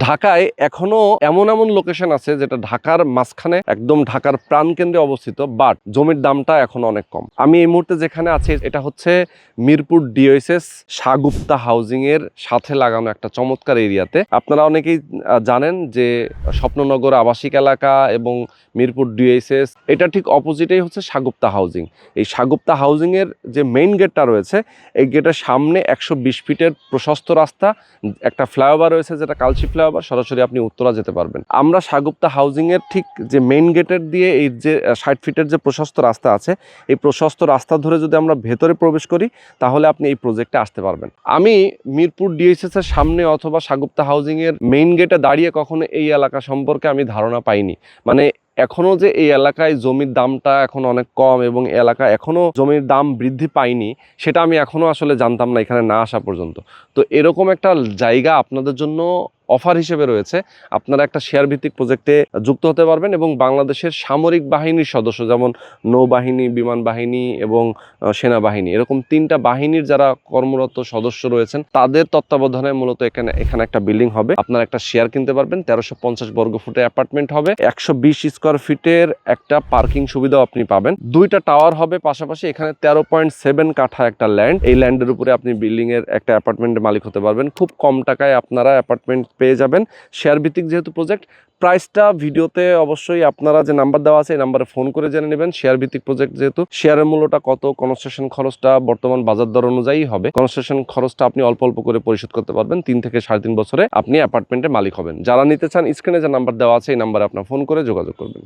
ঢাকায় এখনো এমন এমন লোকেশন আছে যেটা ঢাকার মাঝখানে একদম ঢাকার প্রাণকেন্দ্রে অবস্থিত, বাট জমির দামটা এখনো অনেক কম। আমি এই মুহূর্তে যেখানে আছি এটা হচ্ছে মিরপুর ডিওএসএস শাহগুপ্তা হাউজিং এর সাথে লাগানো একটা চমৎকার এরিয়াতে। আপনারা অনেকেই জানেন যে স্বপ্ননগর আবাসিক এলাকা এবং মিরপুর ডিওএসএস এটা ঠিক অপোজিটেই হচ্ছে শাহগুপ্তা হাউজিং। এই শাহগুপ্তা হাউজিং এর যে মেইন গেটটা রয়েছে এই গেটের সামনে 120 ফিটের প্রশস্ত রাস্তা, একটা ফ্লাইওভার রয়েছে যেটা কালচি ফ্লাইওভার, সরাসরি আপনি উত্তরা যেতে পারবেন। আমরা শাহগুপ্তা হাউজিং এর ঠিক যে মেইন গেটের দিয়ে এই যে 60 ফিটের যে প্রশস্ত রাস্তা আছে এই প্রশস্ত রাস্তা ধরে যদি আমরা ভেতরে প্রবেশ করি তাহলে আপনি এই প্রজেক্টে আসতে পারবেন। আমি মিরপুর ডিএসএস এর সামনে অথবা শাহগুপ্তা হাউজিং এর মেইন গেটে দাঁড়িয়ে কখনো এই এলাকা সম্পর্কে আমি ধারণা পাইনি। মানে এখনো যে এই এলাকায় জমির দামটা এখন অনেক কম এবং এলাকা এখনো জমির দাম বৃদ্ধি পায়নি সেটা আমি এখনো আসলে জানতাম না এখানে না আসা পর্যন্ত। তো এরকম একটা জায়গা আপনাদের জন্য অফার হিসেবে রয়েছে। আপনারা একটা শেয়ার ভিত্তিক প্রজেক্টে যুক্ত হতে পারবেন এবং বাংলাদেশের সামরিক বাহিনীর সদস্য যেমন নৌবাহিনী, বিমান বাহিনী এবং সেনাবাহিনী, এরকম 3টা বাহিনীর যারা কর্মরত সদস্য রয়েছেন তাদের তত্ত্বাবধানে মূলত এখানে একটা বিল্ডিং হবে। আপনারা একটা শেয়ার কিনতে পারবেন। 1350 বর্গ ফুটের অ্যাপার্টমেন্ট হবে, 120 স্কোয়ার ফিটের একটা পার্কিং সুবিধাও আপনি পাবেন, 2টা টাওয়ার হবে পাশাপাশি। এখানে 13.7 কাঠা একটা ল্যান্ড, এই ল্যান্ডের উপরে আপনি বিল্ডিং এর একটা অ্যাপার্টমেন্টের মালিক হতে পারবেন। খুব কম টাকায় আপনারা অ্যাপার্টমেন্ট পেয়ে যাবেন। শেয়ার ভিত্তিক যেহেতু প্রজেক্ট, প্রাইসটা ভিডিওতে অবশ্যই আপনারা যে নাম্বার দেওয়া আছে এই নাম্বারে ফোন করে জেনে নেবেন। শেয়ার ভিত্তিক প্রজেক্ট যেহেতু শেয়ারের মূল্যটা কত, কনস্ট্রাকশন খরচটা বর্তমান বাজার দর অনুযায়ী হবে। কনস্ট্রাকশন খরচটা আপনি অল্প অল্প করে পরিশোধ করতে পারবেন। 3 থেকে 3.5 বছরে আপনি অ্যাপার্টমেন্টের মালিক হবেন। যারা নিতে চান স্ক্রিনে যে নাম্বার দেওয়া আছে এই নাম্বারে আপনার ফোন করে যোগাযোগ করবেন।